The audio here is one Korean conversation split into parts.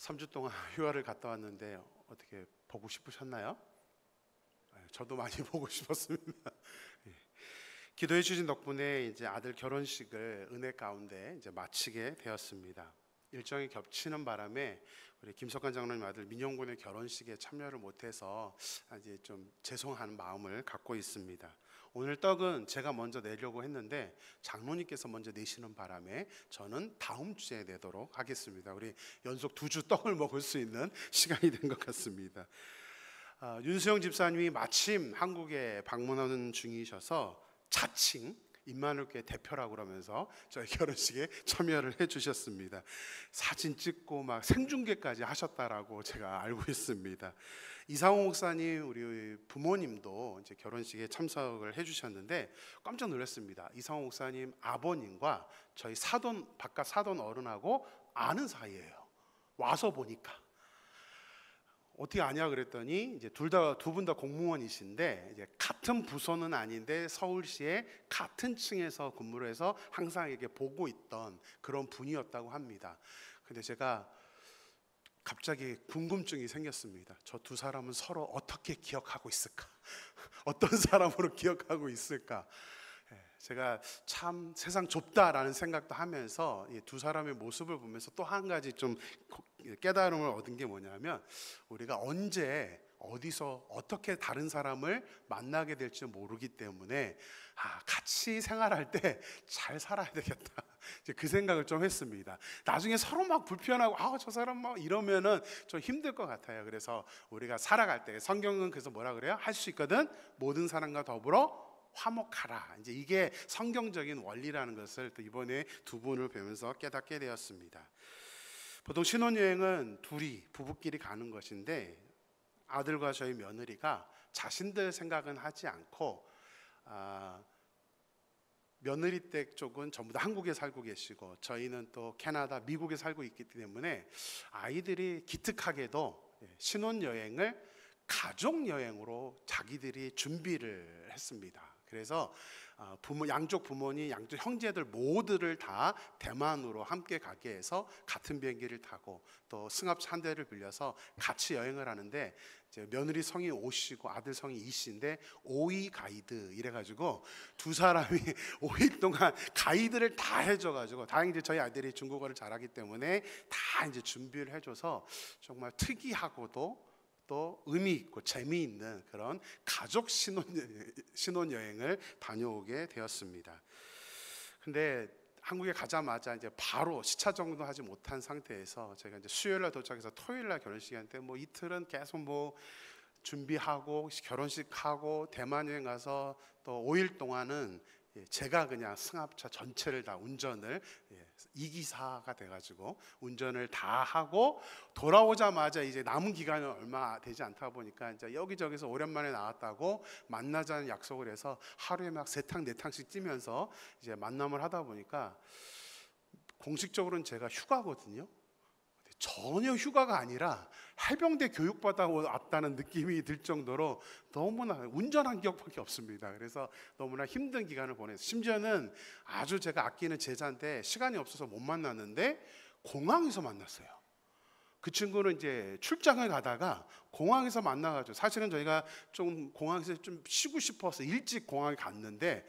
3주 동안 휴가를 갔다 왔는데 어떻게 보고 싶으셨나요? 저도 많이 보고 싶었습니다. 기도해 주신 덕분에 이제 아들 결혼식을 은혜 가운데 이제 마치게 되었습니다. 일정이 겹치는 바람에 우리 김석환 장로님 아들 민영군의 결혼식에 참여를 못해서 이제 좀 죄송한 마음을 갖고 있습니다. 오늘 떡은 제가 먼저 내려고 했는데 장로님께서 먼저 내시는 바람에 저는 다음 주에 내도록 하겠습니다. 우리 연속 2주 떡을 먹을 수 있는 시간이 된 것 같습니다. 윤수영 집사님이 마침 한국에 방문하는 중이셔서 자칭 임마누엘교회 대표라고 그러면서 저희 결혼식에 참여를 해주셨습니다. 사진 찍고 막 생중계까지 하셨다라고 제가 알고 있습니다. 이상호 목사님 우리 부모님도 이제 결혼식에 참석을 해주셨는데 깜짝 놀랐습니다. 이상호 목사님 아버님과 저희 바깥 사돈 어른하고 아는 사이예요. 와서 보니까. 어떻게 아냐 그랬더니 이제 두 분 다 공무원이신데 이제 같은 부서는 아닌데 서울시에 같은 층에서 근무를 해서 항상 이렇게 보고 있던 그런 분이었다고 합니다. 근데 제가 갑자기 궁금증이 생겼습니다. 저 두 사람은 서로 어떻게 기억하고 있을까? 어떤 사람으로 기억하고 있을까? 제가 참 세상 좁다라는 생각도 하면서 이 두 사람의 모습을 보면서 또 한 가지 좀 깨달음을 얻은 게 뭐냐면 우리가 언제 어디서 어떻게 다른 사람을 만나게 될지 모르기 때문에 같이 생활할 때 잘 살아야 되겠다 이제 그 생각을 좀 했습니다. 나중에 서로 막 불편하고 저 사람 막 이러면은 좀 힘들 것 같아요. 그래서 우리가 살아갈 때 성경은 그래서 뭐라 그래요? 할 수 있거든 모든 사람과 더불어 화목하라. 이제 이게 성경적인 원리라는 것을 또 이번에 두 분을 뵈면서 깨닫게 되었습니다. 보통 신혼여행은 둘이 부부끼리 가는 것인데 아들과 저희 며느리가 자신들 생각은 하지 않고 며느리 댁 쪽은 전부 다 한국에 살고 계시고 저희는 또 캐나다, 미국에 살고 있기 때문에 아이들이 기특하게도 신혼여행을 가족여행으로 자기들이 준비를 했습니다. 그래서 양쪽 부모님, 양쪽 형제들 모두를 다 대만으로 함께 가게 해서 같은 비행기를 타고 또 승합차 한 대를 빌려서 같이 여행을 하는데 이제 며느리 성이 오씨고 아들 성이 이씨인데 오이 가이드 이래가지고 두 사람이 5일 동안 가이드를 다 해줘가지고 다행히 저희 아들이 중국어를 잘하기 때문에 다 이제 준비를 해줘서 정말 특이하고도 또 의미 있고 재미있는 그런 가족 신혼여행을 다녀오게 되었습니다. 근데 한국에 가자마자 이제 바로 시차 정도 하지 못한 상태에서 제가 이제 수요일날 도착해서 토요일날 결혼식이었는데 뭐 이틀은 계속 뭐 준비하고 결혼식하고 대만 여행 가서 또 5일 동안은 제가 그냥 승합차 전체를 다 운전을 이기사가 돼가지고 운전을 다 하고 돌아오자마자 이제 남은 기간은 얼마 되지 않다 보니까 이제 여기저기서 오랜만에 나왔다고 만나자는 약속을 해서 하루에 막 3탕 4탕씩 뛰면서 이제 만남을 하다 보니까 공식적으로는 제가 휴가거든요. 전혀 휴가가 아니라 해병대 교육받아 왔다는 느낌이 들 정도로 너무나 운전한 기억밖에 없습니다. 그래서 너무나 힘든 기간을 보냈어요. 심지어는 아주 제가 아끼는 제자인데 시간이 없어서 못 만났는데 공항에서 만났어요. 그 친구는 이제 출장을 가다가 공항에서 만나가지고 사실은 저희가 좀 공항에서 좀 쉬고 싶어서 일찍 공항에 갔는데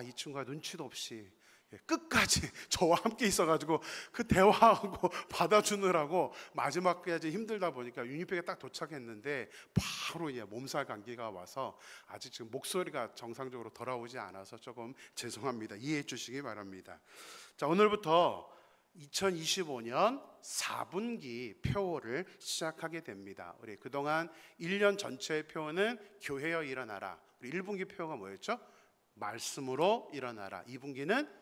이 친구가 눈치도 없이 끝까지 저와 함께 있어가지고 그 대화하고 받아주느라고 마지막까지 힘들다 보니까 유니팩에 딱 도착했는데 바로 몸살 감기가 와서 아직 지금 목소리가 정상적으로 돌아오지 않아서 조금 죄송합니다. 이해해 주시기 바랍니다. 자, 오늘부터 2025년 4분기 표를 시작하게 됩니다. 우리 그동안 1년 전체의 표는 교회여 일어나라. 우리 1분기 표가 뭐였죠? 말씀으로 일어나라. 2분기는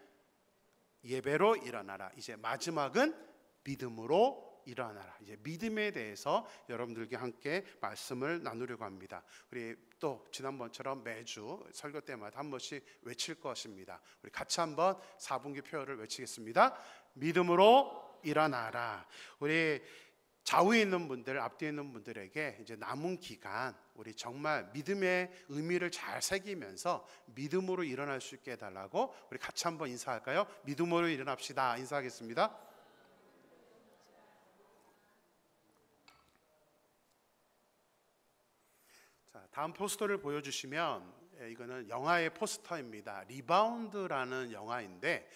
예배로 일어나라. 이제 마지막은 믿음으로 일어나라. 이제 믿음에 대해서 여러분들께 함께 말씀을 나누려고 합니다. 우리 또 지난번처럼 매주 설교 때마다 한 번씩 외칠 것입니다. 우리 같이 한번 4분기 표를 외치겠습니다. 믿음으로 일어나라. 우리 좌우에 있는 분들, 앞뒤에 있는 분들에게 이제 남은 기간 우리 정말 믿음의 의미를 잘 새기면서 믿음으로 일어날 수 있게 해달라고 우리 같이 한번 인사할까요? 믿음으로 일어납시다. 인사하겠습니다. 다음 포스터를 보여주시면, 이거는 영화의 포스터입니다. 리바운드라는 영화인데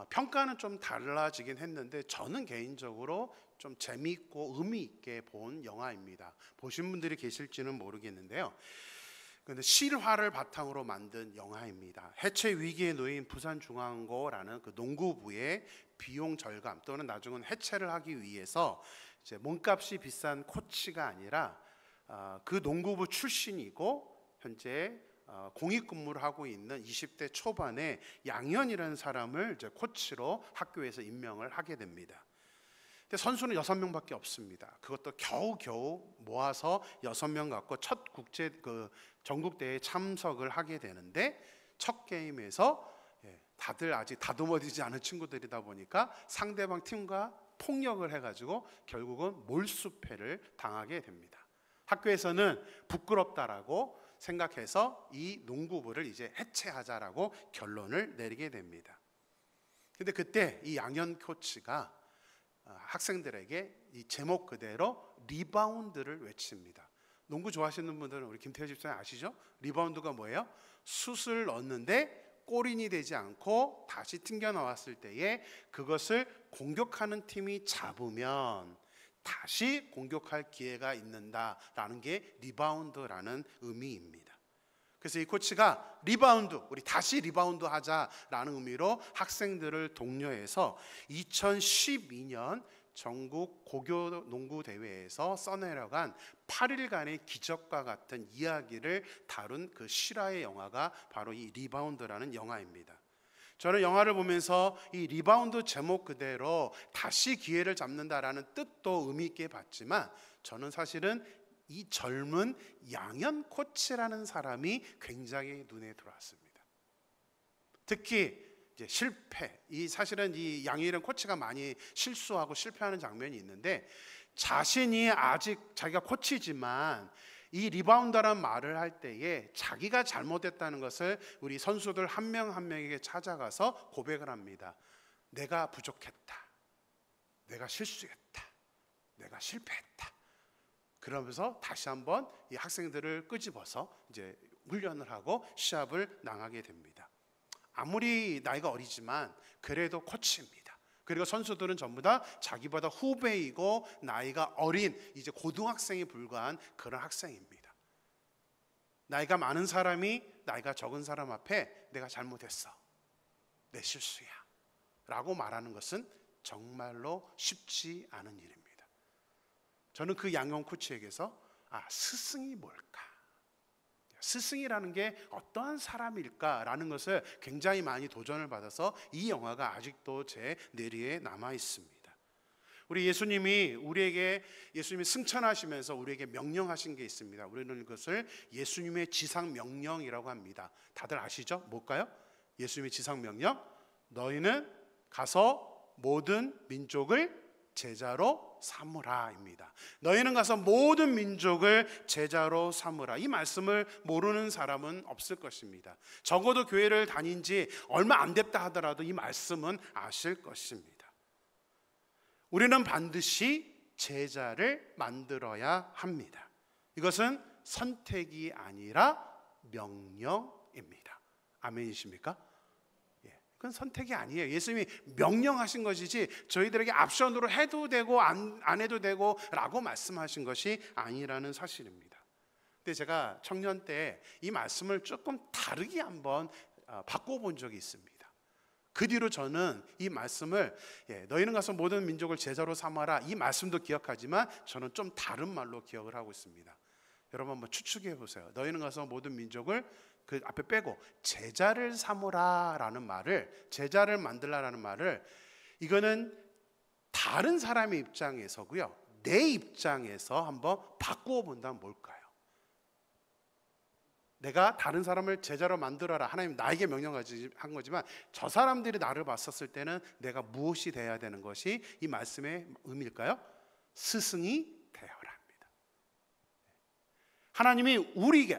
평가는 좀 달라지긴 했는데 저는 개인적으로 좀 재미있고 의미 있게 본 영화입니다. 보신 분들이 계실지는 모르겠는데요. 근데 실화를 바탕으로 만든 영화입니다. 해체 위기에 놓인 부산중앙고라는 그 농구부의 비용 절감 또는 나중은 해체를 하기 위해서 이제 몸값이 비싼 코치가 아니라 그 농구부 출신이고 현재 공익근무를 하고 있는 20대 초반의 양현이라는 사람을 이제 코치로 학교에서 임명을 하게 됩니다. 근데 선수는 6명밖에 없습니다. 그것도 겨우겨우 모아서 6명 갖고 첫 국제 전국대회에 참석을 하게 되는데 첫 게임에서 다들 아직 다듬어지지 않은 친구들이다 보니까 상대방 팀과 폭력을 해가지고 결국은 몰수패를 당하게 됩니다. 학교에서는 부끄럽다라고 생각해서 이 농구부를 이제 해체하자라고 결론을 내리게 됩니다. 근데 그때 이 양현 코치가 학생들에게 이 제목 그대로 리바운드를 외칩니다. 농구 좋아하시는 분들은 우리 김태현 집사님 아시죠? 리바운드가 뭐예요? 슛을 넣었는데 골인이 되지 않고 다시 튕겨 나왔을 때에 그것을 공격하는 팀이 잡으면 다시 공격할 기회가 있는다라는 게 리바운드라는 의미입니다. 그래서 이 코치가 리바운드, 우리 다시 리바운드 하자라는 의미로 학생들을 독려해서 2012년 전국 고교 농구 대회에서 써내려간 8일간의 기적과 같은 이야기를 다룬 그 실화의 영화가 바로 이 리바운드라는 영화입니다. 저는 영화를 보면서 이 리바운드 제목 그대로 다시 기회를 잡는다라는 뜻도 의미 있게 봤지만 저는 사실은 이 젊은 양현 코치라는 사람이 굉장히 눈에 들어왔습니다. 특히 이제 실패, 사실은 이 양현이라는 코치가 많이 실수하고 실패하는 장면이 있는데 자신이 아직 자기가 코치지만 이 리바운드라는 말을 할 때에 자기가 잘못했다는 것을 우리 선수들 한 명 한 명에게 찾아가서 고백을 합니다. 내가 부족했다. 내가 실수했다. 내가 실패했다. 그러면서 다시 한번 이 학생들을 끄집어서 이제 훈련을 하고 시합을 나가게 됩니다. 아무리 나이가 어리지만 그래도 코치입니다. 그리고 선수들은 전부 다 자기보다 후배이고 나이가 어린 이제 고등학생에 불과한 그런 학생입니다. 나이가 많은 사람이 나이가 적은 사람 앞에 내가 잘못했어, 내 실수야 라고 말하는 것은 정말로 쉽지 않은 일입니다. 저는 그 양현 코치에게서 스승이 뭘까? 스승이라는 게 어떠한 사람일까라는 것을 굉장히 많이 도전을 받아서 이 영화가 아직도 제 뇌리에 남아 있습니다. 우리 예수님이 예수님이 승천하시면서 우리에게 명령하신 게 있습니다. 우리는 그것을 예수님의 지상 명령이라고 합니다. 다들 아시죠? 뭘까요? 예수님의 지상 명령, 너희는 가서 모든 민족을 제자로 삼으라입니다. 너희는 가서 모든 민족을 제자로 삼으라. 이 말씀을 모르는 사람은 없을 것입니다. 적어도 교회를 다닌 지 얼마 안 됐다 하더라도 이 말씀은 아실 것입니다. 우리는 반드시 제자를 만들어야 합니다. 이것은 선택이 아니라 명령입니다. 아멘이십니까? 그건 선택이 아니에요. 예수님이 명령하신 것이지 저희들에게 옵션으로 해도 되고 안 해도 되고 라고 말씀하신 것이 아니라는 사실입니다. 근데 제가 청년 때 이 말씀을 조금 다르게 한번 바꿔본 적이 있습니다. 그 뒤로 저는 이 말씀을 너희는 가서 모든 민족을 제자로 삼아라 이 말씀도 기억하지만 저는 좀 다른 말로 기억을 하고 있습니다. 여러분 한번 추측해 보세요. 너희는 가서 모든 민족을 그 앞에 빼고 제자를 삼으라라는 말을, 제자를 만들라라는 말을, 이거는 다른 사람의 입장에서고요, 내 입장에서 한번 바꾸어 본다면 뭘까요? 내가 다른 사람을 제자로 만들어라, 하나님 나에게 명령한 거지만 저 사람들이 나를 봤었을 때는 내가 무엇이 돼야 되는 것이 이 말씀의 의미일까요? 스승이 되어라. 하나님이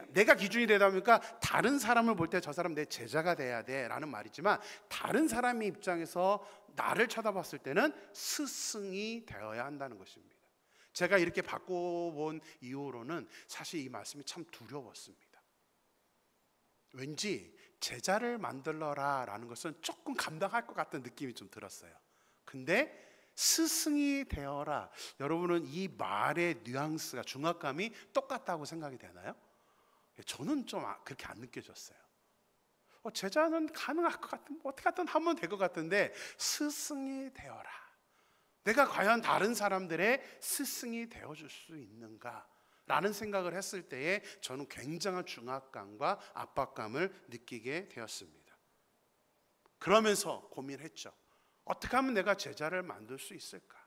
내가 기준이 되다 보니까 다른 사람을 볼 때 저 사람 내 제자가 돼야 돼 라는 말이지만 다른 사람의 입장에서 나를 쳐다봤을 때는 스승이 되어야 한다는 것입니다. 제가 이렇게 바꿔본 이후로는 사실 이 말씀이 참 두려웠습니다. 왠지 제자를 만들어라 라는 것은 조금 감당할 것 같은 느낌이 좀 들었어요. 근데 스승이 되어라, 여러분은 이 말의 뉘앙스가, 중압감이 똑같다고 생각이 되나요? 저는 좀 그렇게 안 느껴졌어요. 제자는 가능할 것 같은, 어떻게 하든 하면 될 것 같은데 스승이 되어라, 내가 과연 다른 사람들의 스승이 되어줄 수 있는가 라는 생각을 했을 때에 저는 굉장한 중압감과 압박감을 느끼게 되었습니다. 그러면서 고민했죠. 어떻게 하면 내가 제자를 만들 수 있을까?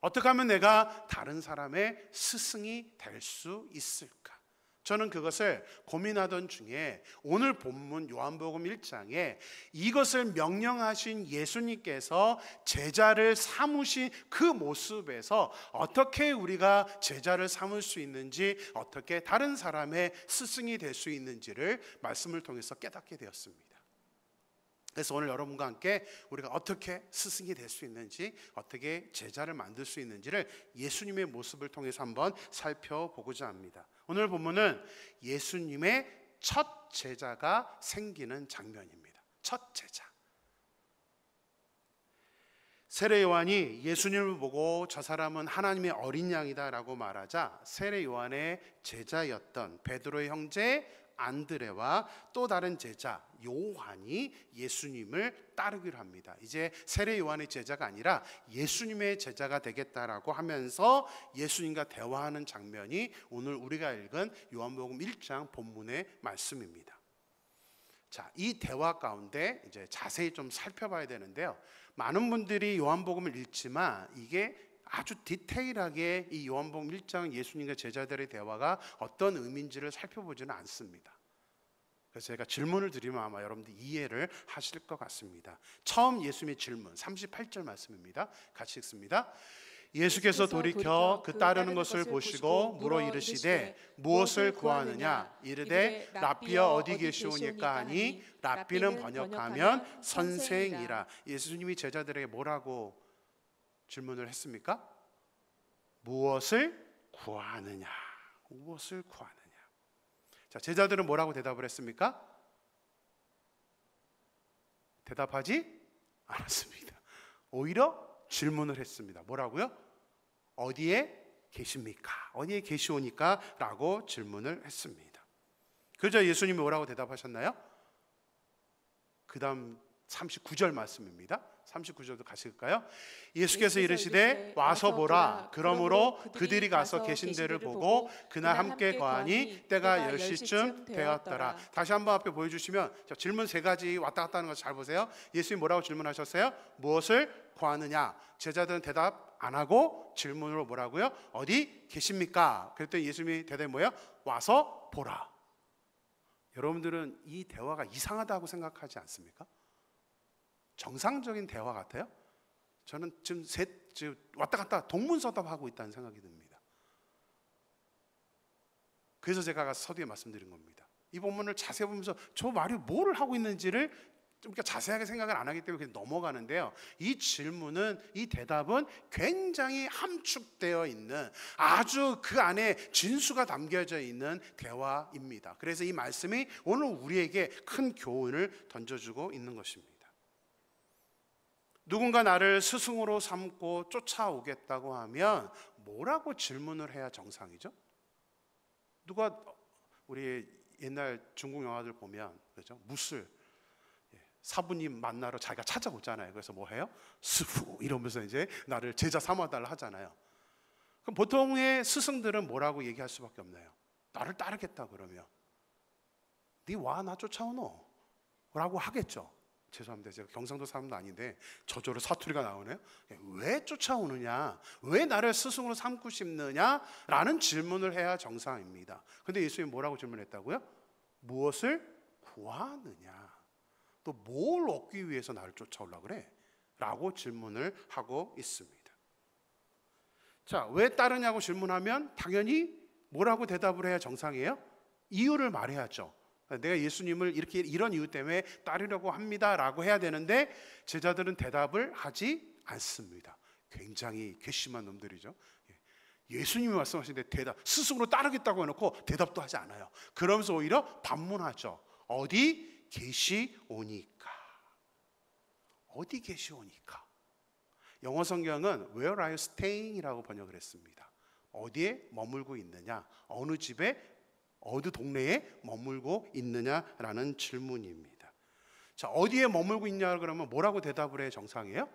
어떻게 하면 내가 다른 사람의 스승이 될 수 있을까? 저는 그것을 고민하던 중에 오늘 본문 요한복음 1장에 이것을 명령하신 예수님께서 제자를 삼으신 그 모습에서 어떻게 우리가 제자를 삼을 수 있는지, 어떻게 다른 사람의 스승이 될 수 있는지를 말씀을 통해서 깨닫게 되었습니다. 그래서 오늘 여러분과 함께 우리가 어떻게 스승이 될 수 있는지, 어떻게 제자를 만들 수 있는지를 예수님의 모습을 통해서 한번 살펴보고자 합니다. 오늘 본문은 예수님의 첫 제자가 생기는 장면입니다. 첫 제자. 세례 요한이 예수님을 보고 저 사람은 하나님의 어린 양이다 라고 말하자, 세례 요한의 제자였던 베드로의 형제 안드레와 또 다른 제자 요한이 예수님을 따르기로 합니다. 이제 세례 요한의 제자가 아니라 예수님의 제자가 되겠다라고 하면서 예수님과 대화하는 장면이 오늘 우리가 읽은 요한복음 1장 본문의 말씀입니다. 자, 이 대화 가운데 이제 자세히 좀 살펴봐야 되는데요. 많은 분들이 요한복음을 읽지만 이게 아주 디테일하게 이 요한복음 1장 예수님과 제자들의 대화가 어떤 의미인지를 살펴보지는 않습니다. 그래서 제가 질문을 드리면 아마 여러분들이 이해를 하실 것 같습니다. 처음 예수님의 질문 38절 말씀입니다. 같이 읽습니다. 예수께서 돌이켜 그 따르는 것을 보시고 물어 이르시되 무엇을 구하느냐? 이르되 랍비여 어디 계시오니까 하니, 랍비는 번역하면 선생이라. 예수님이 제자들에게 뭐라고 질문을 했습니까? 무엇을 구하느냐? 무엇을 구하느냐? 자, 제자들은 뭐라고 대답을 했습니까? 대답하지 않았습니다. 오히려 질문을 했습니다. 뭐라고요? 어디에 계십니까? 어디에 계시오니까? 라고 질문을 했습니다. 그러자 예수님이 뭐라고 대답하셨나요? 그 다음 39절 말씀입니다. 39절도 같이 읽을까요? 예수께서 이르시되 와서 보라. 그러므로 그들이 가서 계신 데를 보고 그날 함께 거하니 때가 10시쯤 되었더라. 다시 한번 앞에 보여주시면, 질문 세 가지 왔다 갔다 하는 거 잘 보세요. 예수님이 뭐라고 질문하셨어요? 무엇을 구하느냐? 제자들은 대답 안 하고 질문으로 뭐라고요? 어디 계십니까? 그랬더니 예수님이 대답이 뭐예요? 와서 보라. 여러분들은 이 대화가 이상하다고 생각하지 않습니까? 정상적인 대화 같아요? 저는 지금 왔다 갔다 동문서답하고 있다는 생각이 듭니다. 그래서 제가 서두에 말씀드린 겁니다. 이 본문을 자세히 보면서 저 말이 뭐를 하고 있는지를 좀 자세하게 생각을 안 하기 때문에 그냥 넘어가는데요. 이 질문은, 이 대답은 굉장히 함축되어 있는, 아주 그 안에 진수가 담겨져 있는 대화입니다. 그래서 이 말씀이 오늘 우리에게 큰 교훈을 던져주고 있는 것입니다. 누군가 나를 스승으로 삼고 쫓아오겠다고 하면 뭐라고 질문을 해야 정상이죠? 누가 우리 옛날 중국 영화들 보면 그렇죠? 무술 사부님 만나러 자기가 찾아오잖아요. 그래서 뭐 해요? 스프 이러면서 이제 나를 제자 삼아달라 하잖아요. 그럼 보통의 스승들은 뭐라고 얘기할 수밖에 없나요? 나를 따르겠다 그러면 네 와 나 쫓아오노? 라고 하겠죠. 죄송합니다. 제가 경상도 사람도 아닌데 저절로 사투리가 나오네요. 왜 쫓아오느냐? 왜 나를 스승으로 삼고 싶느냐? 라는 질문을 해야 정상입니다. 근데 예수님이 뭐라고 질문했다고요? 무엇을 구하느냐? 또 뭘 얻기 위해서 나를 쫓아오려고 그래? 라고 질문을 하고 있습니다. 자, 왜 따르냐고 질문하면 당연히 뭐라고 대답을 해야 정상이에요? 이유를 말해야죠. 내가 예수님을 이런 이유 때문에 따르려고 합니다 라고 해야 되는데 제자들은 대답을 하지 않습니다. 굉장히 괘씸한 놈들이죠. 예수님이 말씀하시는데 스승으로 따르겠다고 해놓고 대답도 하지 않아요. 그러면서 오히려 반문하죠. 어디 계시오니까. 어디 계시오니까. 영어 성경은 Where are you staying? 이라고 번역을 했습니다. 어디에 머물고 있느냐, 어느 집에, 어느 동네에 머물고 있느냐라는 질문입니다. 자, 어디에 머물고 있냐 그러면 뭐라고 대답을 해야 정상이에요?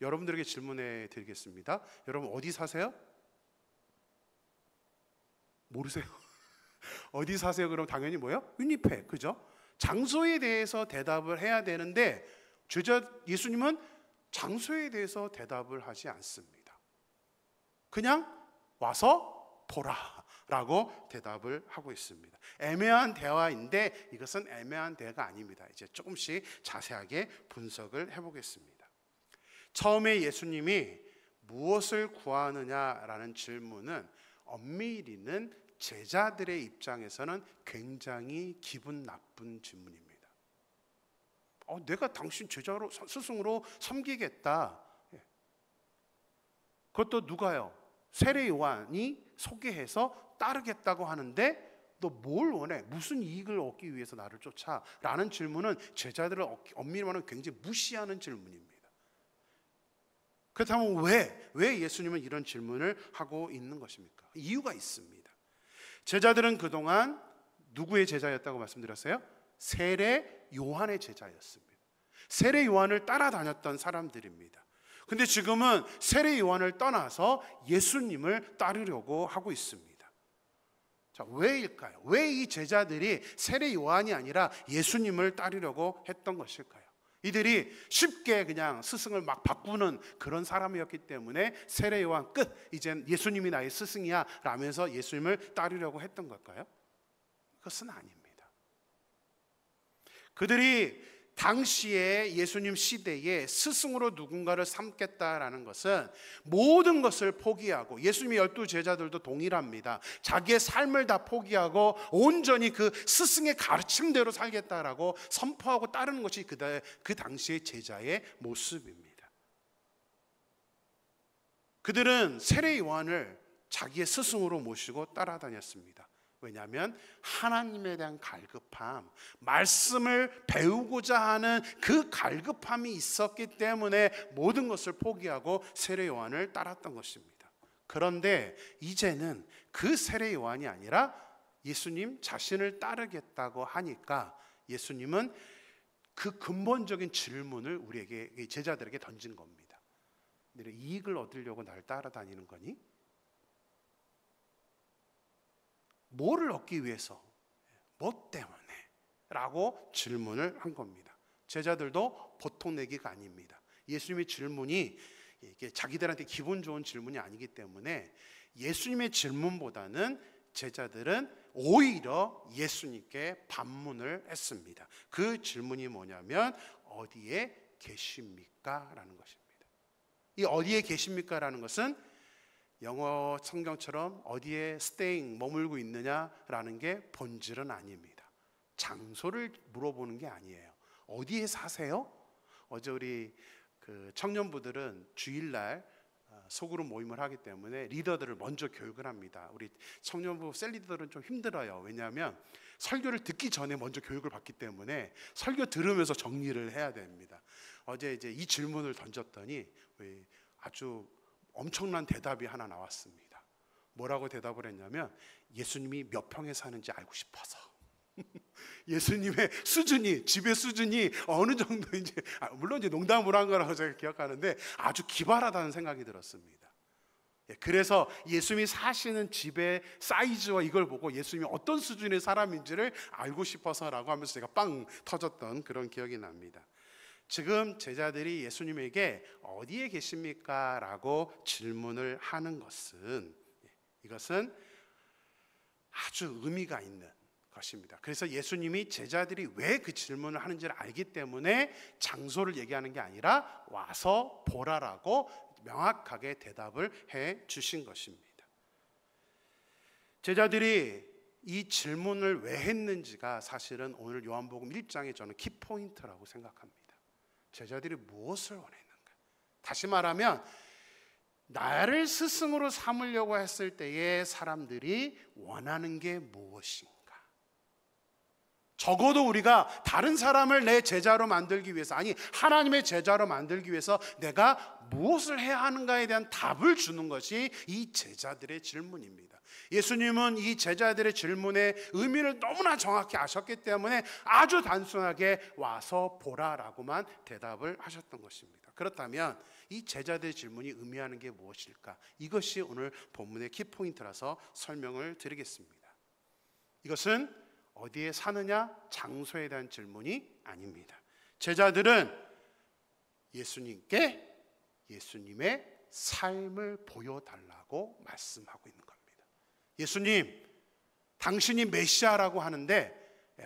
여러분들에게 질문해 드리겠습니다. 여러분 어디 사세요? 모르세요? 어디 사세요? 그럼 당연히 뭐예요? 위니펙, 그죠? 장소에 대해서 대답을 해야 되는데 예수님은 장소에 대해서 대답을 하지 않습니다. 그냥 와서 보라 라고 대답을 하고 있습니다. 애매한 대화인데 이것은 애매한 대화가 아닙니다. 이제 조금씩 자세하게 분석을 해보겠습니다. 처음에 예수님이 무엇을 구하느냐라는 질문은 엄밀히는 제자들의 입장에서는 굉장히 기분 나쁜 질문입니다. 내가 당신 제자로, 스승으로 섬기겠다. 그것도 누가요? 세례 요한이 소개해서 따르겠다고 하는데 너 뭘 원해? 무슨 이익을 얻기 위해서 나를 쫓아? 라는 질문은 제자들을 엄밀히 말하면 굉장히 무시하는 질문입니다. 그렇다면 왜 예수님은 이런 질문을 하고 있는 것입니까? 이유가 있습니다. 제자들은 그동안 누구의 제자였다고 말씀드렸어요? 세례 요한의 제자였습니다. 세례 요한을 따라다녔던 사람들입니다. 근데 지금은 세례 요한을 떠나서 예수님을 따르려고 하고 있습니다. 자, 왜일까요? 왜 이 제자들이 세례 요한이 아니라 예수님을 따르려고 했던 것일까요? 이들이 쉽게 그냥 스승을 막 바꾸는 그런 사람이었기 때문에 세례 요한 끝, 이젠 예수님이 나의 스승이야 라면서 예수님을 따르려고 했던 걸까요? 그것은 아닙니다. 그들이 당시에 예수님 시대에 스승으로 누군가를 삼겠다라는 것은 모든 것을 포기하고, 예수님의 12 제자들도 동일합니다. 자기의 삶을 다 포기하고 온전히 그 스승의 가르침대로 살겠다라고 선포하고 따르는 것이 그 당시의 제자의 모습입니다. 그들은 세례 요한을 자기의 스승으로 모시고 따라다녔습니다. 왜냐하면 하나님에 대한 갈급함, 말씀을 배우고자 하는 그 갈급함이 있었기 때문에 모든 것을 포기하고 세례 요한을 따랐던 것입니다. 그런데 이제는 그 세례 요한이 아니라 예수님 자신을 따르겠다고 하니까 예수님은 그 근본적인 질문을 우리에게, 제자들에게 던진 겁니다. 너희 이익을 얻으려고 나를 따라다니는 거니? 뭐를 얻기 위해서? 뭐 때문에? 라고 질문을 한 겁니다. 제자들도 보통 내기가 아닙니다. 예수님의 질문이 이게 자기들한테 기분 좋은 질문이 아니기 때문에 예수님의 질문보다는 제자들은 오히려 예수님께 반문을 했습니다. 그 질문이 뭐냐면 어디에 계십니까? 라는 것입니다. 이 어디에 계십니까? 라는 것은 영어 성경처럼 어디에 staying, 머물고 있느냐라는 게 본질은 아닙니다. 장소를 물어보는 게 아니에요. 어디에 사세요? 어제 우리 그 청년부들은 주일날 소그룹 모임을 하기 때문에 리더들을 먼저 교육을 합니다. 우리 청년부 셀리더들은 좀 힘들어요. 왜냐하면 설교를 듣기 전에 먼저 교육을 받기 때문에 설교 들으면서 정리를 해야 됩니다. 어제 이제 이 질문을 던졌더니 아주 엄청난 대답이 하나 나왔습니다. 뭐라고 대답을 했냐면 예수님이 몇 평에 사는지 알고 싶어서. 예수님의 수준이, 집의 수준이 어느 정도인지, 물론 이제 농담으로 한 거라고 제가 기억하는데 아주 기발하다는 생각이 들었습니다. 그래서 예수님이 사시는 집의 사이즈와 이걸 보고 예수님이 어떤 수준의 사람인지를 알고 싶어서라고 하면서 제가 빵 터졌던 그런 기억이 납니다. 지금 제자들이 예수님에게 어디에 계십니까? 라고 질문을 하는 것은, 이것은 아주 의미가 있는 것입니다. 그래서 예수님이 제자들이 왜 그 질문을 하는지를 알기 때문에 장소를 얘기하는 게 아니라 와서 보라라고 명확하게 대답을 해 주신 것입니다. 제자들이 이 질문을 왜 했는지가 사실은 오늘 요한복음 1장의 저는 키포인트라고 생각합니다. 제자들이 무엇을 원했는가? 다시 말하면 나를 스승으로 삼으려고 했을 때에 사람들이 원하는 게 무엇인가? 적어도 우리가 다른 사람을 내 제자로 만들기 위해서, 아니 하나님의 제자로 만들기 위해서 내가 무엇을 해야 하는가에 대한 답을 주는 것이 이 제자들의 질문입니다. 예수님은 이 제자들의 질문의 의미를 너무나 정확히 아셨기 때문에 아주 단순하게 와서 보라라고만 대답을 하셨던 것입니다. 그렇다면 이 제자들의 질문이 의미하는 게 무엇일까? 이것이 오늘 본문의 키포인트라서 설명을 드리겠습니다. 이것은 어디에 사느냐, 장소에 대한 질문이 아닙니다. 제자들은 예수님께 예수님의 삶을 보여달라고 말씀하고 있는 겁니다. 예수님, 당신이 메시아라고 하는데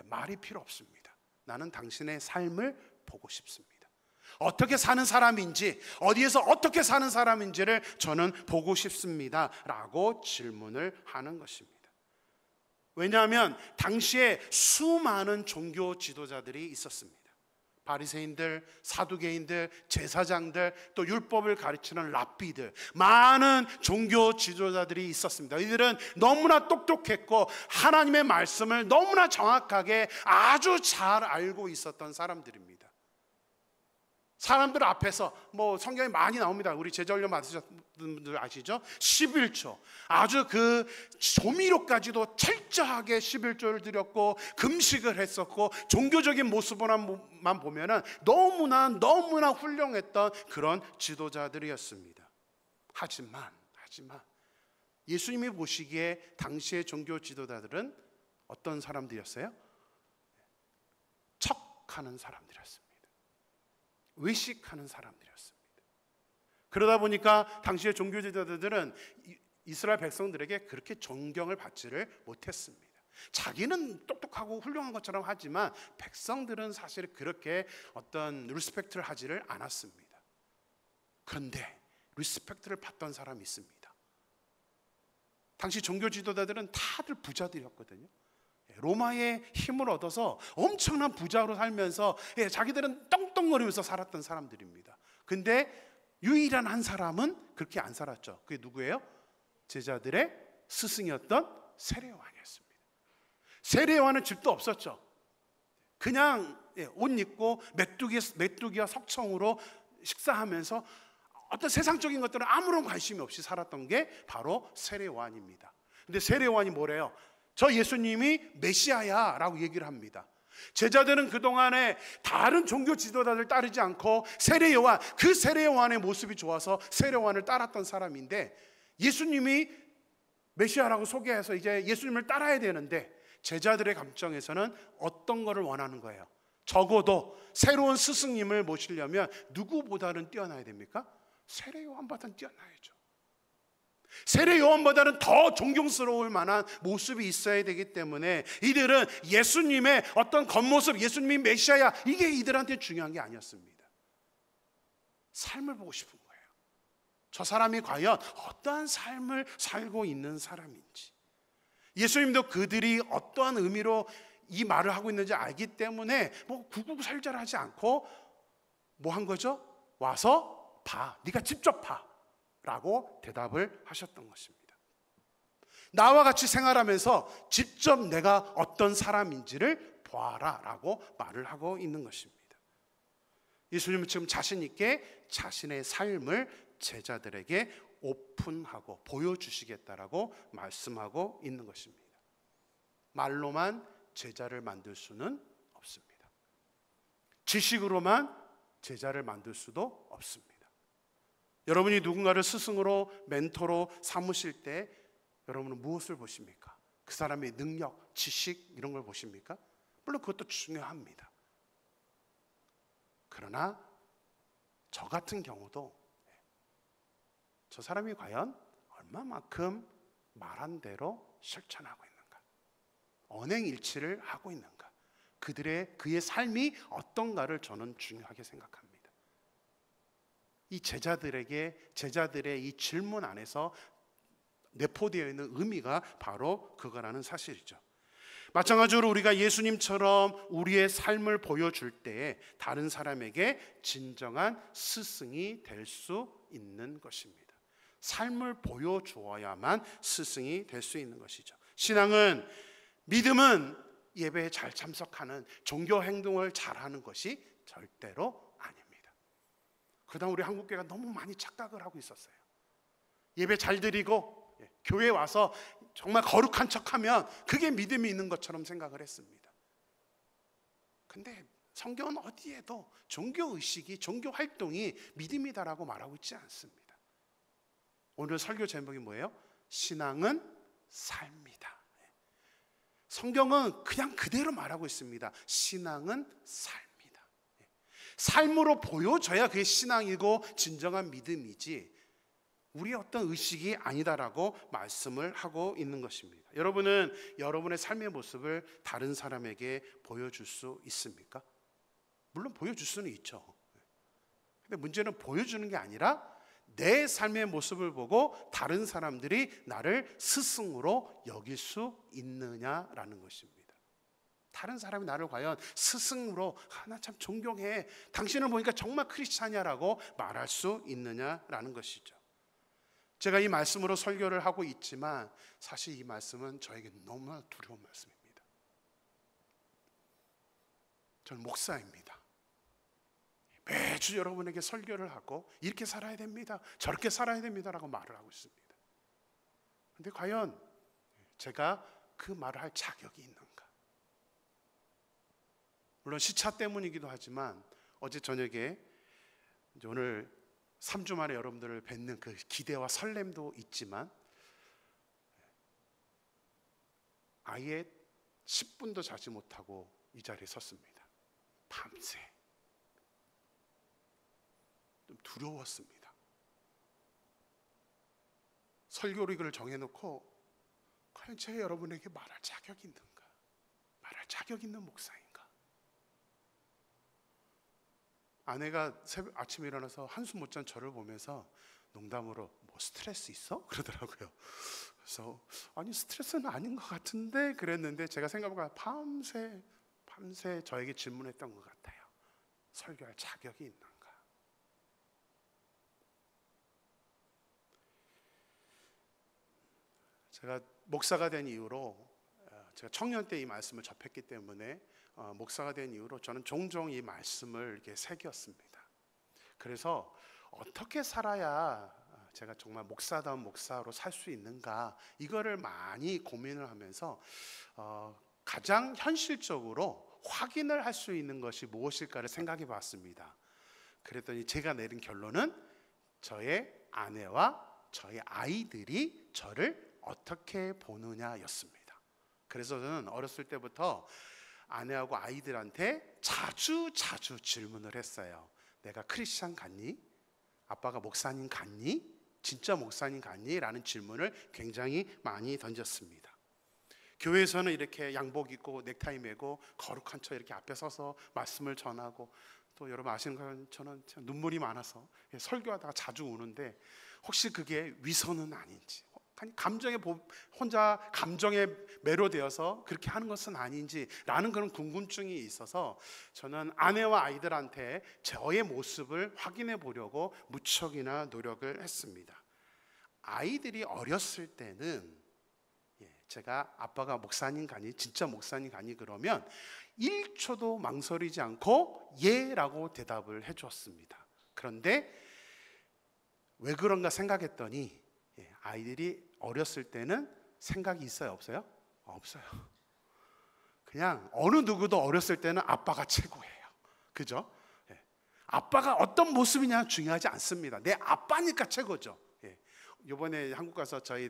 말이 필요 없습니다. 나는 당신의 삶을 보고 싶습니다. 어떻게 사는 사람인지, 어디에서 어떻게 사는 사람인지를 저는 보고 싶습니다 라고 질문을 하는 것입니다. 왜냐하면 당시에 수많은 종교 지도자들이 있었습니다. 바리새인들, 사두개인들, 제사장들, 또 율법을 가르치는 랍비들, 많은 종교 지도자들이 있었습니다. 이들은 너무나 똑똑했고 하나님의 말씀을 너무나 정확하게 아주 잘 알고 있었던 사람들입니다. 사람들 앞에서 성경에 많이 나옵니다. 우리 제자훈련 받으셨던 분들 아시죠? 11조, 아주 그 조미료까지도 철저하게 11조를 드렸고 금식을 했었고 종교적인 모습만 보면은 너무나 훌륭했던 그런 지도자들이었습니다. 하지만 예수님이 보시기에 당시의 종교 지도자들은 어떤 사람들이었어요? 척하는 사람들이었습니다. 외식하는 사람들이었습니다. 그러다 보니까 당시의 종교 지도자들은 이스라엘 백성들에게 그렇게 존경을 받지를 못했습니다. 자기는 똑똑하고 훌륭한 것처럼 하지만 백성들은 사실 그렇게 어떤 리스펙트를 하지를 않았습니다. 그런데 리스펙트를 받던 사람이 있습니다. 당시 종교 지도자들은 다들 부자들이었거든요. 로마의 힘을 얻어서 엄청난 부자로 살면서 자기들은 떵떵거리면서 살았던 사람들입니다. 근데 유일한 한 사람은 그렇게 안 살았죠. 그게 누구예요? 제자들의 스승이었던 세례요한이었습니다. 세례요한은 집도 없었죠. 그냥 옷 입고 메뚜기와 석청으로 식사하면서 어떤 세상적인 것들은 아무런 관심이 없이 살았던 게 바로 세례요한입니다. 근데 세례요한이 뭐래요? 저 예수님이 메시아야 라고 얘기를 합니다. 제자들은 그동안에 다른 종교 지도자들 따르지 않고 세례요한, 그 세례요한의 모습이 좋아서 세례요한을 따랐던 사람인데 예수님이 메시아라고 소개해서 이제 예수님을 따라야 되는데 제자들의 감정에서는 어떤 거를 원하는 거예요? 적어도 새로운 스승님을 모시려면 누구보다는 뛰어나야 됩니까? 세례요한보다는 뛰어나야죠. 세례 요한보다는 더 존경스러울 만한 모습이 있어야 되기 때문에 이들은 예수님의 어떤 겉모습, 예수님이 메시아야, 이게 이들한테 중요한 게 아니었습니다. 삶을 보고 싶은 거예요. 저 사람이 과연 어떠한 삶을 살고 있는 사람인지. 예수님도 그들이 어떠한 의미로 이 말을 하고 있는지 알기 때문에 구구살자를 하지 않고 뭐 한 거죠? 와서 봐, 네가 직접 봐 라고 대답을 하셨던 것입니다. 나와 같이 생활하면서 직접 내가 어떤 사람인지를 보아라 라고 말을 하고 있는 것입니다. 예수님은 지금 자신 있게 자신의 삶을 제자들에게 오픈하고 보여주시겠다라고 말씀하고 있는 것입니다. 말로만 제자를 만들 수는 없습니다. 지식으로만 제자를 만들 수도 없습니다. 여러분이 누군가를 스승으로 멘토로 삼으실 때 여러분은 무엇을 보십니까? 그 사람의 능력, 지식 이런 걸 보십니까? 물론 그것도 중요합니다. 그러나 저 같은 경우도 저 사람이 과연 얼마만큼 말한 대로 실천하고 있는가, 언행일치를 하고 있는가, 그의 삶이 어떤가를 저는 중요하게 생각합니다. 이 제자들의 이 질문 안에서 내포되어 있는 의미가 바로 그거라는 사실이죠. 마찬가지로 우리가 예수님처럼 우리의 삶을 보여줄 때 다른 사람에게 진정한 스승이 될 수 있는 것입니다. 삶을 보여주어야만 스승이 될 수 있는 것이죠. 신앙은, 믿음은 예배에 잘 참석하는, 종교 행동을 잘하는 것이 절대로 아닙니다. 그다음 우리 한국교회가 너무 많이 착각을 하고 있었어요. 예배 잘 드리고 교회 와서 정말 거룩한 척하면 그게 믿음이 있는 것처럼 생각을 했습니다. 근데 성경은 어디에도 종교의식이, 종교활동이 믿음이다라고 말하고 있지 않습니다. 오늘 설교 제목이 뭐예요? 신앙은 삶이다. 성경은 그냥 그대로 말하고 있습니다. 신앙은 삶이다. 삶으로 보여줘야 그게 신앙이고 진정한 믿음이지, 우리의 어떤 의식이 아니다라고 말씀을 하고 있는 것입니다. 여러분은 여러분의 삶의 모습을 다른 사람에게 보여줄 수 있습니까? 물론 보여줄 수는 있죠. 근데 문제는 보여주는 게 아니라 내 삶의 모습을 보고 다른 사람들이 나를 스승으로 여길 수 있느냐라는 것입니다. 다른 사람이 나를 과연 스승으로, 나 참 존경해, 당신을 보니까 정말 크리스찬이야라고 말할 수 있느냐라는 것이죠. 제가 이 말씀으로 설교를 하고 있지만 사실 이 말씀은 저에게 너무나 두려운 말씀입니다. 저는 목사입니다. 매주 여러분에게 설교를 하고 이렇게 살아야 됩니다, 저렇게 살아야 됩니다라고 말을 하고 있습니다. 그런데 과연 제가 그 말을 할 자격이 있는가? 물론 시차 때문이기도 하지만 어제 저녁에 이제 오늘 3주 만에 여러분들을 뵙는 그 기대와 설렘도 있지만 아예 10분도 자지 못하고 이 자리에 섰습니다. 밤새. 좀 두려웠습니다. 설교를 정해놓고 과연 제가 여러분에게 말할 자격이 있는가? 말할 자격 있는 목사인가? 아내가 아침에 일어나서 한숨 못 잔 저를 보면서 농담으로 뭐 스트레스 있어? 그러더라고요. 그래서 아니 스트레스는 아닌 것 같은데 그랬는데 제가 생각해보니까 밤새 저에게 질문했던 것 같아요. 설교할 자격이 있는가? 제가 목사가 된 이후로, 제가 청년 때 이 말씀을 접했기 때문에 목사가 된 이후로 저는 종종 이 말씀을 이렇게 새겼습니다. 그래서 어떻게 살아야 제가 정말 목사다운 목사로 살 수 있는가, 이거를 많이 고민을 하면서 가장 현실적으로 확인을 할 수 있는 것이 무엇일까를 생각해 봤습니다. 그랬더니 제가 내린 결론은 저의 아내와 저의 아이들이 저를 어떻게 보느냐였습니다. 그래서 저는 어렸을 때부터 아내하고 아이들한테 자주 질문을 했어요. 내가 크리스찬 같니? 아빠가 목사님 같니? 진짜 목사님 같니? 라는 질문을 굉장히 많이 던졌습니다. 교회에서는 이렇게 양복 입고 넥타이 매고 거룩한 척 이렇게 앞에 서서 말씀을 전하고, 또 여러분 아시는 것처럼 저는 눈물이 많아서 설교하다가 자주 우는데 혹시 그게 위선은 아닌지, 혼자 감정에 매료되어서 그렇게 하는 것은 아닌지라는 그런 궁금증이 있어서 저는 아내와 아이들한테 저의 모습을 확인해 보려고 무척이나 노력을 했습니다. 아이들이 어렸을 때는 제가 아빠가 목사님 가니, 진짜 목사님 가니 그러면 1초도 망설이지 않고 예라고 대답을 해주었습니다. 그런데 왜 그런가 생각했더니 아이들이 어렸을 때는 생각이 있어요, 없어요? 없어요. 그냥 어느 누구도 어렸을 때는 아빠가 최고예요. 그죠? 아빠가 어떤 모습이냐 중요하지 않습니다. 내 아빠니까 최고죠. 이번에 한국 가서 저희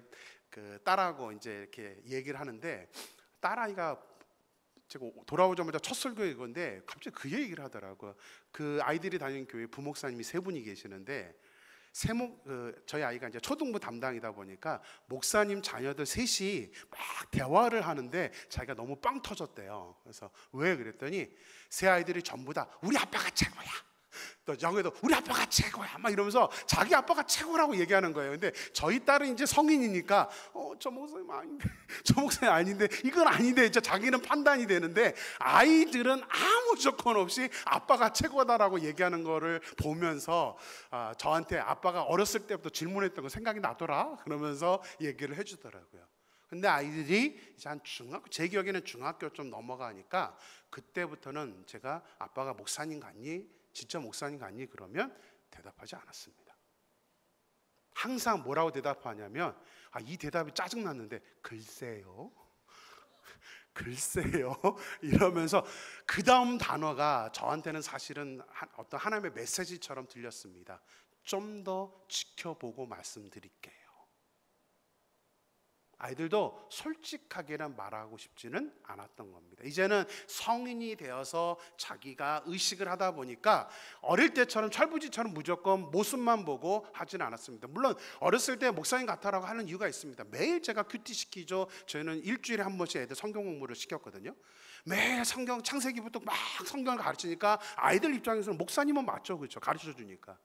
그 딸하고 이제 이렇게 얘기를 하는데, 딸아이가 제가 돌아오자마자 첫 설교에 이건데 갑자기 그 얘기를 하더라고요. 그 아이들이 다니는 교회 부목사님이 3분이 계시는데, 저희 아이가 이제 초등부 담당이다 보니까 목사님 자녀들 셋이 막 대화를 하는데 자기가 너무 빵 터졌대요. 그래서 왜 그랬더니 세 아이들이 전부 다 우리 아빠가 최고야, 또 여기도 우리 아빠가 최고야 막 이러면서 자기 아빠가 최고라고 얘기하는 거예요. 근데 저희 딸은 이제 성인이니까 저 목사님 아닌데 저 목사님 아닌데 이건 아닌데 이제 자기는 판단이 되는데, 아이들은 아무 조건 없이 아빠가 최고다라고 얘기하는 거를 보면서 저한테 아빠가 어렸을 때부터 질문했던 거 생각이 나더라 그러면서 얘기를 해주더라고요. 근데 아이들이 이제 한 중학교, 제 기억에는 중학교 좀 넘어가니까 그때부터는 제가 아빠가 목사님 같니? 진짜 목사님 같니? 그러면 대답하지 않았습니다. 항상 뭐라고 대답하냐면 이 대답이 짜증났는데 글쎄요 글쎄요 이러면서 그 다음 단어가 저한테는 사실은 어떤 하나님의 메시지처럼 들렸습니다. 좀 더 지켜보고 말씀드릴게요. 아이들도 솔직하게는 말하고 싶지는 않았던 겁니다. 이제는 성인이 되어서 자기가 의식을 하다 보니까 어릴 때처럼 철부지처럼 무조건 모습만 보고 하진 않았습니다. 물론 어렸을 때 목사님 같아라고 하는 이유가 있습니다. 매일 제가 큐티 시키죠. 저희는 일주일에 한 번씩 애들 성경 공부를 시켰거든요. 매일 성경 창세기부터 막 성경을 가르치니까 아이들 입장에서는 목사님은 맞죠, 그렇죠? 가르쳐 주니까.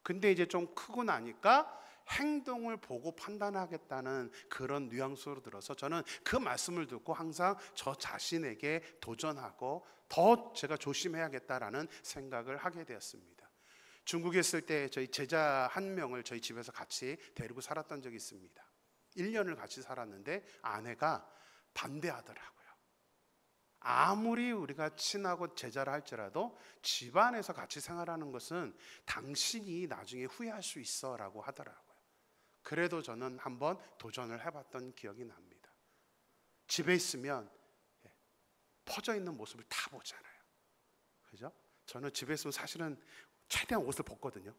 근데 이제 좀 크고 나니까 행동을 보고 판단하겠다는 그런 뉘앙스로 들어서 저는 그 말씀을 듣고 항상 저 자신에게 도전하고 더 제가 조심해야겠다라는 생각을 하게 되었습니다. 중국에 있을 때 저희 제자 한 명을 저희 집에서 같이 데리고 살았던 적이 있습니다. 1년을 같이 살았는데 아내가 반대하더라고요. 아무리 우리가 친하고 제자를 할지라도 집안에서 같이 생활하는 것은 당신이 나중에 후회할 수 있어 라고 하더라고요. 그래도 저는 한번 도전을 해봤던 기억이 납니다. 집에 있으면 퍼져 있는 모습을 다 보잖아요. 그죠? 저는 집에 있으면 사실은 최대한 옷을 벗거든요.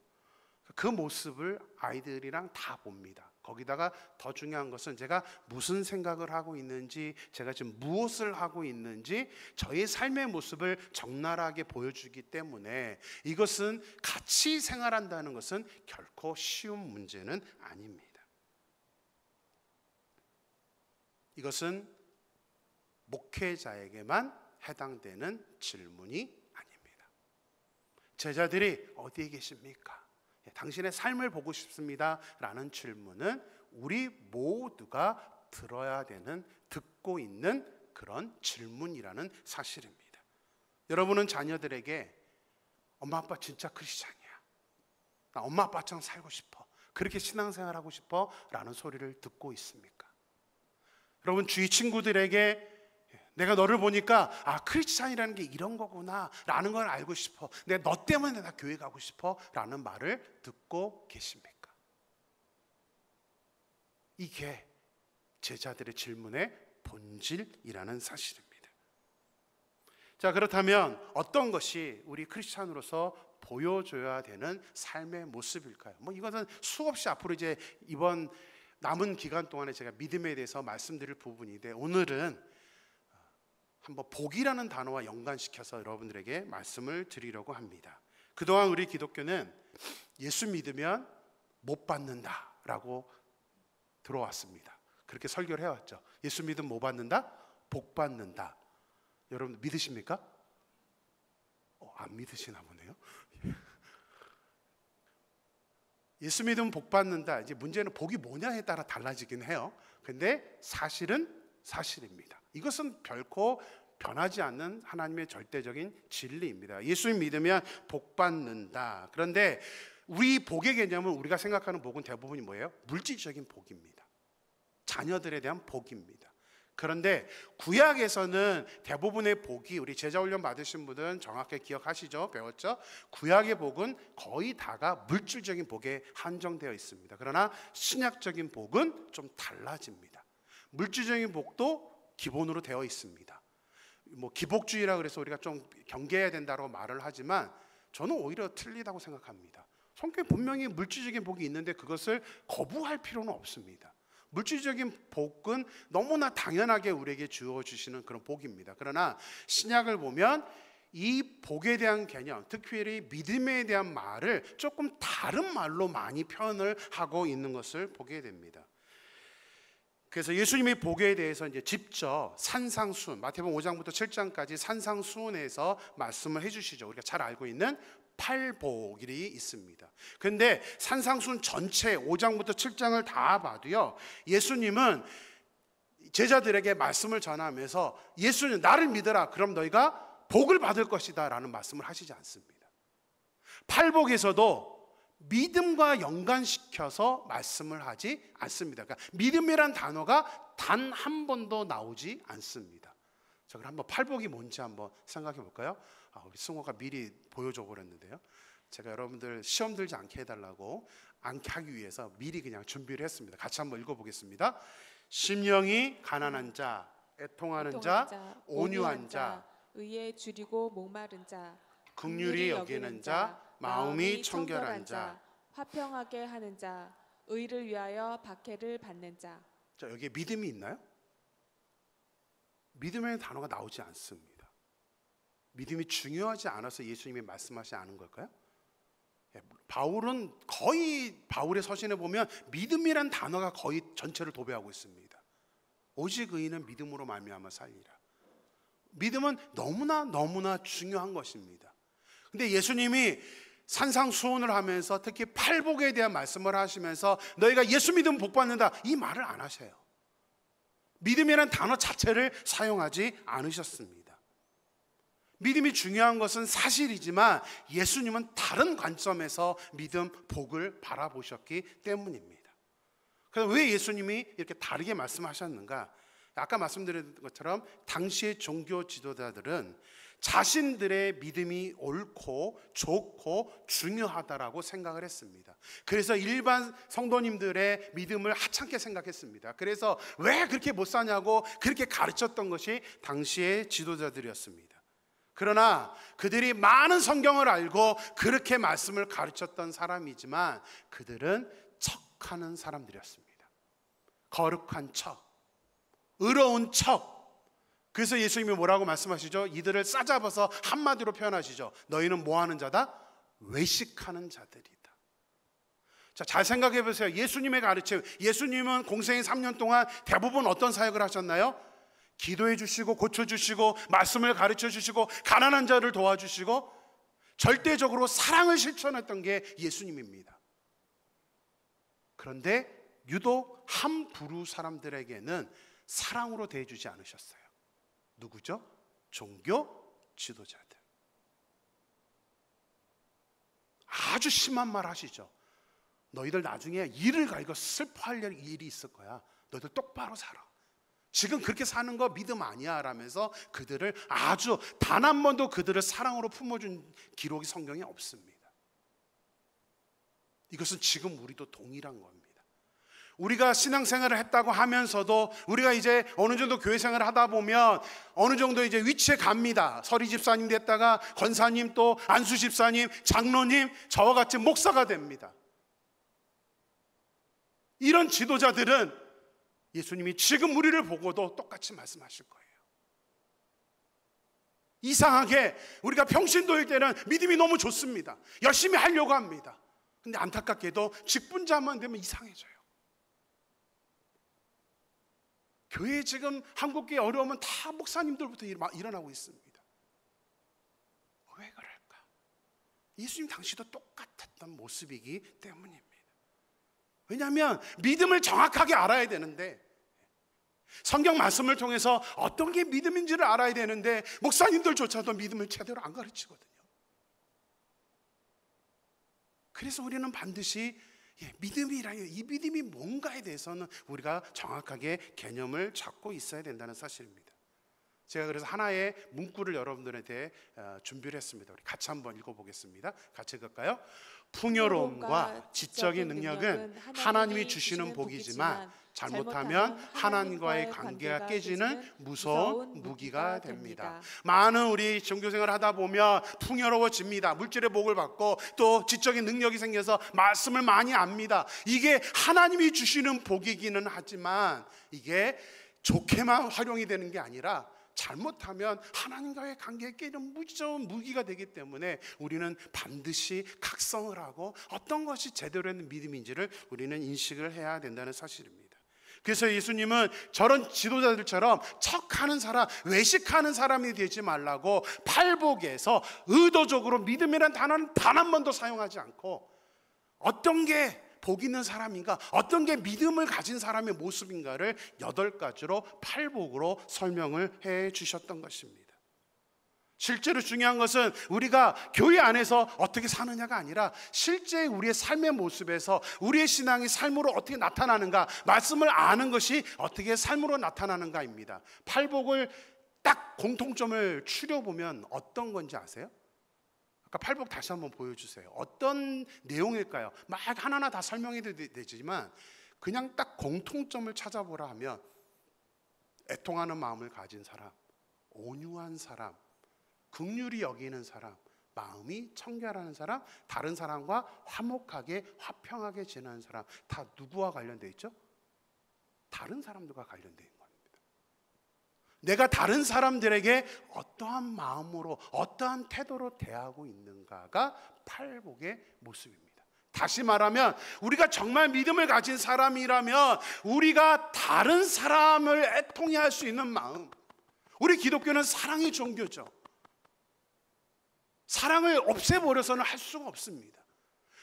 그 모습을 아이들이랑 다 봅니다. 거기다가 더 중요한 것은 제가 무슨 생각을 하고 있는지, 제가 지금 무엇을 하고 있는지 저의 삶의 모습을 적나라하게 보여주기 때문에 이것은 같이 생활한다는 것은 결코 쉬운 문제는 아닙니다. 이것은 목회자에게만 해당되는 질문이 아닙니다. 제자들이 어디에 계십니까? 당신의 삶을 보고 싶습니다 라는 질문은 우리 모두가 들어야 되는, 듣고 있는 그런 질문이라는 사실입니다. 여러분은 자녀들에게 엄마 아빠 진짜 크리스찬이야, 나 엄마 아빠처럼 살고 싶어, 그렇게 신앙생활하고 싶어 라는 소리를 듣고 있습니까? 여러분 주위 친구들에게 내가 너를 보니까 크리스찬이라는 게 이런 거구나 라는 걸 알고 싶어, 내가 너 때문에 나 교회 가고 싶어 라는 말을 듣고 계십니까? 이게 제자들의 질문의 본질이라는 사실입니다. 자, 그렇다면 어떤 것이 우리 크리스찬으로서 보여줘야 되는 삶의 모습일까요? 이것은 수없이 앞으로 이제 이번 남은 기간 동안에 제가 믿음에 대해서 말씀드릴 부분인데, 오늘은 한번 복이라는 단어와 연관시켜서 여러분들에게 말씀을 드리려고 합니다. 그동안 우리 기독교는 예수 믿으면 못 받는다 라고 들어왔습니다. 그렇게 설교를 해왔죠. 예수 믿으면 뭐 받는다? 복 받는다. 여러분 믿으십니까? 안 믿으시나 보네요. 예수 믿으면 복 받는다. 이제 문제는 복이 뭐냐에 따라 달라지긴 해요. 근데 사실은 사실입니다. 이것은 결코 변하지 않는 하나님의 절대적인 진리입니다. 예수 믿으면 복 받는다. 그런데 우리 복의 개념은, 우리가 생각하는 복은 대부분이 뭐예요? 물질적인 복입니다. 자녀들에 대한 복입니다. 그런데 구약에서는 대부분의 복이, 우리 제자훈련 받으신 분들은 정확하게 기억하시죠? 배웠죠? 구약의 복은 거의 다가 물질적인 복에 한정되어 있습니다. 그러나 신약적인 복은 좀 달라집니다. 물질적인 복도 기본으로 되어 있습니다. 기복주의라 그래서 우리가 좀 경계해야 된다고 말을 하지만 저는 오히려 틀리다고 생각합니다. 성경에 분명히 물질적인 복이 있는데 그것을 거부할 필요는 없습니다. 물질적인 복은 너무나 당연하게 우리에게 주어주시는 그런 복입니다. 그러나 신약을 보면 이 복에 대한 개념, 특별히 믿음에 대한 말을 조금 다른 말로 많이 표현을 하고 있는 것을 보게 됩니다. 그래서 예수님의 복에 대해서 이제 직접 산상수훈, 마태복음 5장부터 7장까지 산상수훈에서 말씀을 해주시죠. 우리가 잘 알고 있는 팔복이 있습니다. 그런데 산상순 전체 5장부터 7장을 다 봐도요, 예수님은 제자들에게 말씀을 전하면서 예수님 나를 믿어라, 그럼 너희가 복을 받을 것이다 라는 말씀을 하시지 않습니다. 팔복에서도 믿음과 연관시켜서 말씀을 하지 않습니다. 그러니까 믿음이란 단어가 단 한 번도 나오지 않습니다. 자, 그럼 한번 팔복이 뭔지 한번 생각해 볼까요? 우리 승호가 미리 보여줘 버렸는데요. 제가 여러분들 시험 들지 않게 해달라고, 않게 하기 위해서 미리 그냥 준비를 했습니다. 같이 한번 읽어보겠습니다. 심령이 가난한 자, 애통하는 자, 온유한 자, 의에 줄이고 목마른 자, 긍휼히 여기는 자, 마음이 청결한 자, 화평하게 하는 자, 의를 위하여 박해를 받는 자. 자, 여기에 믿음이 있나요? 믿음의 단어가 나오지 않습니다. 믿음이 중요하지 않아서 예수님이 말씀하시지 않은 걸까요? 바울은 거의 바울의 서신에 보면 믿음이란 단어가 거의 전체를 도배하고 있습니다. 오직 의인은 믿음으로 말미암아 살리라. 믿음은 너무나 중요한 것입니다. 근데 예수님이 산상수훈을 하면서 특히 팔복에 대한 말씀을 하시면서 너희가 예수 믿으면 복 받는다, 이 말을 안 하세요. 믿음이라는 단어 자체를 사용하지 않으셨습니다. 믿음이 중요한 것은 사실이지만 예수님은 다른 관점에서 믿음, 복을 바라보셨기 때문입니다. 그래서 왜 예수님이 이렇게 다르게 말씀하셨는가? 아까 말씀드린 것처럼 당시의 종교 지도자들은 자신들의 믿음이 옳고 좋고 중요하다라고 생각을 했습니다. 그래서 일반 성도님들의 믿음을 하찮게 생각했습니다. 그래서 왜 그렇게 못 사냐고 그렇게 가르쳤던 것이 당시의 지도자들이었습니다. 그러나 그들이 많은 성경을 알고 그렇게 말씀을 가르쳤던 사람이지만 그들은 척하는 사람들이었습니다. 거룩한 척, 의로운 척. 그래서 예수님이 뭐라고 말씀하시죠? 이들을 싸잡아서 한마디로 표현하시죠. 너희는 뭐 하는 자다? 외식하는 자들이다. 자, 잘 생각해 보세요. 예수님의 가르침, 예수님은 공생애 3년 동안 대부분 어떤 사역을 하셨나요? 기도해 주시고 고쳐주시고 말씀을 가르쳐 주시고 가난한 자를 도와주시고 절대적으로 사랑을 실천했던 게 예수님입니다. 그런데 유독 한 부류 사람들에게는 사랑으로 대해주지 않으셨어요. 누구죠? 종교 지도자들. 아주 심한 말 하시죠. 너희들 나중에 이를 갈고 슬퍼할 일이 있을 거야. 너희들 똑바로 살아. 지금 그렇게 사는 거 믿음 아니야 라면서 그들을 아주 단 한 번도 그들을 사랑으로 품어준 기록이 성경에 없습니다. 이것은 지금 우리도 동일한 겁니다. 우리가 신앙생활을 했다고 하면서도 우리가 이제 어느 정도 교회 생활을 하다 보면 어느 정도 이제 위치에 갑니다. 서리 집사님 됐다가 권사님, 또 안수 집사님, 장로님, 저와 같이 목사가 됩니다. 이런 지도자들은 예수님이 지금 우리를 보고도 똑같이 말씀하실 거예요. 이상하게 우리가 평신도일 때는 믿음이 너무 좋습니다. 열심히 하려고 합니다. 근데 안타깝게도 직분자만 되면 이상해져요. 교회에 지금 한국교회 어려우면 다 목사님들부터 일어나고 있습니다. 왜 그럴까? 예수님 당시도 똑같았던 모습이기 때문입니다. 왜냐하면 믿음을 정확하게 알아야 되는데, 성경 말씀을 통해서 어떤 게 믿음인지를 알아야 되는데 목사님들조차도 믿음을 제대로 안 가르치거든요. 그래서 우리는 반드시 믿음이라는 이 믿음이 뭔가에 대해서는 우리가 정확하게 개념을 잡고 있어야 된다는 사실입니다. 제가 그래서 하나의 문구를 여러분들한테 준비를 했습니다. 우리 같이 한번 읽어보겠습니다. 같이 읽을까요? 풍요로움과 지적인 능력은 하나님이 주시는 복이지만 잘못하면 하나님과의 관계가 깨지는 무서운 무기가 됩니다. 많은 우리 종교생활을 하다 보면 풍요로워집니다. 물질의 복을 받고 또 지적인 능력이 생겨서 말씀을 많이 압니다. 이게 하나님이 주시는 복이기는 하지만 이게 좋게만 활용이 되는 게 아니라 잘못하면 하나님과의 관계에 깨는 무서운 무기가 되기 때문에 우리는 반드시 각성을 하고 어떤 것이 제대로 된 믿음인지를 우리는 인식을 해야 된다는 사실입니다. 그래서 예수님은 저런 지도자들처럼 척하는 사람, 외식하는 사람이 되지 말라고 팔복에서 의도적으로 믿음이라는 단어는 단 한 번도 사용하지 않고 어떤 게 복 있는 사람인가, 어떤 게 믿음을 가진 사람의 모습인가를 8가지로 팔복으로 설명을 해 주셨던 것입니다. 실제로 중요한 것은 우리가 교회 안에서 어떻게 사느냐가 아니라 실제 우리의 삶의 모습에서 우리의 신앙이 삶으로 어떻게 나타나는가, 말씀을 아는 것이 어떻게 삶으로 나타나는가입니다. 팔복을 딱 공통점을 추려보면 어떤 건지 아세요? 아까 팔복 다시 한번 보여주세요. 어떤 내용일까요? 막 하나하나 다 설명해도 되지만 그냥 딱 공통점을 찾아보라 하면 애통하는 마음을 가진 사람, 온유한 사람, 긍휼히 여기는 사람, 마음이 청결하는 사람, 다른 사람과 화목하게 화평하게 지내는 사람, 다 누구와 관련되어 있죠? 다른 사람들과 관련되어 있는 겁니다. 내가 다른 사람들에게 어떠한 마음으로 어떠한 태도로 대하고 있는가가 팔복의 모습입니다. 다시 말하면 우리가 정말 믿음을 가진 사람이라면 우리가 다른 사람을 애통해 할 수 있는 마음, 우리 기독교는 사랑의 종교죠. 사랑을 없애버려서는 할 수가 없습니다.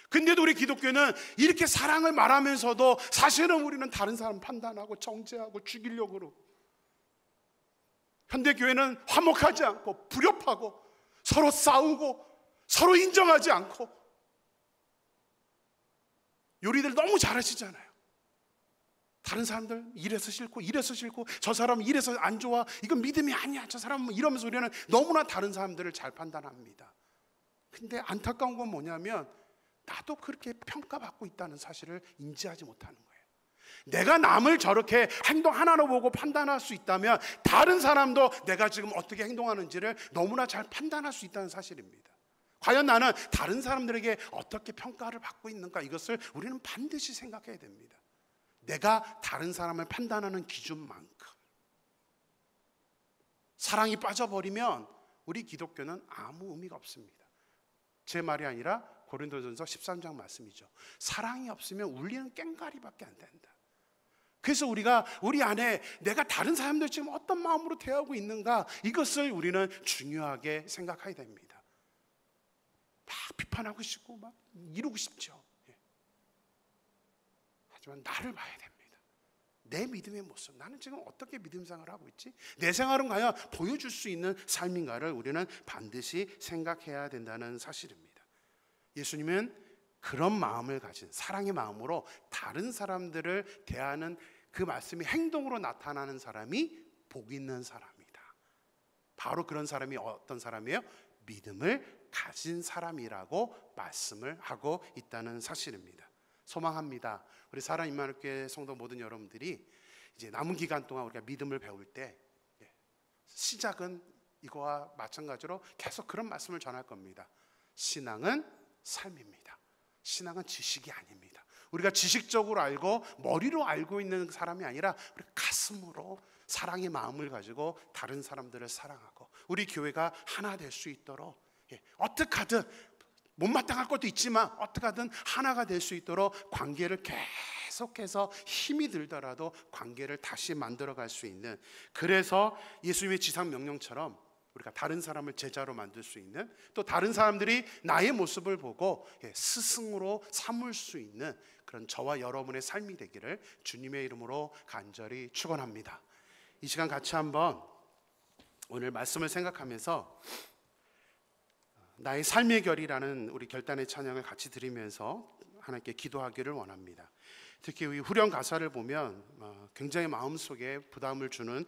근데도 우리 기독교는 이렇게 사랑을 말하면서도 사실은 우리는 다른 사람 판단하고 정죄하고 죽이려고 그러고, 현대교회는 화목하지 않고 불협하고 서로 싸우고 서로 인정하지 않고, 요리들 너무 잘하시잖아요. 다른 사람들 이래서 싫고 이래서 싫고, 저 사람은 이래서 안 좋아, 이건 믿음이 아니야, 저 사람은 이러면서 우리는 너무나 다른 사람들을 잘 판단합니다. 근데 안타까운 건 뭐냐면 나도 그렇게 평가받고 있다는 사실을 인지하지 못하는 거예요. 내가 남을 저렇게 행동 하나로 보고 판단할 수 있다면 다른 사람도 내가 지금 어떻게 행동하는지를 너무나 잘 판단할 수 있다는 사실입니다. 과연 나는 다른 사람들에게 어떻게 평가를 받고 있는가, 이것을 우리는 반드시 생각해야 됩니다. 내가 다른 사람을 판단하는 기준만큼 사랑이 빠져버리면 우리 기독교는 아무 의미가 없습니다. 제 말이 아니라 고린도전서 13장 말씀이죠. 사랑이 없으면 울리는 꽹과리밖에 안 된다. 그래서 우리가 우리 안에 내가 다른 사람들 지금 어떤 마음으로 대하고 있는가, 이것을 우리는 중요하게 생각해야 됩니다. 막 비판하고 싶고 막 이루고 싶죠. 하지만 나를 봐야 됩니다. 내 믿음의 모습, 나는 지금 어떻게 믿음 생활을 하고 있지? 내 생활은 과연 보여줄 수 있는 삶인가를 우리는 반드시 생각해야 된다는 사실입니다. 예수님은 그런 마음을 가진 사랑의 마음으로 다른 사람들을 대하는 그 말씀이 행동으로 나타나는 사람이 복 있는 사람이다. 바로 그런 사람이 어떤 사람이에요? 믿음을 가진 사람이라고 말씀을 하고 있다는 사실입니다. 소망합니다. 우리 사랑 임마누엘교회 성도 모든 여러분들이 이제 남은 기간 동안 우리가 믿음을 배울 때 시작은 이거와 마찬가지로 계속 그런 말씀을 전할 겁니다. 신앙은 삶입니다. 신앙은 지식이 아닙니다. 우리가 지식적으로 알고 머리로 알고 있는 사람이 아니라 우리 가슴으로 사랑의 마음을 가지고 다른 사람들을 사랑하고 우리 교회가 하나 될 수 있도록 어떻게 하든 못마땅할 것도 있지만 어떻게 하든 하나가 될 수 있도록 관계를 계속해서 힘이 들더라도 관계를 다시 만들어갈 수 있는, 그래서 예수님의 지상 명령처럼 우리가 다른 사람을 제자로 만들 수 있는, 또 다른 사람들이 나의 모습을 보고 스승으로 삼을 수 있는 그런 저와 여러분의 삶이 되기를 주님의 이름으로 간절히 축원합니다. 이 시간 같이 한번 오늘 말씀을 생각하면서 나의 삶의 결이라는 우리 결단의 찬양을 같이 드리면서 하나님께 기도하기를 원합니다. 특히 우리 후렴 가사를 보면 굉장히 마음속에 부담을 주는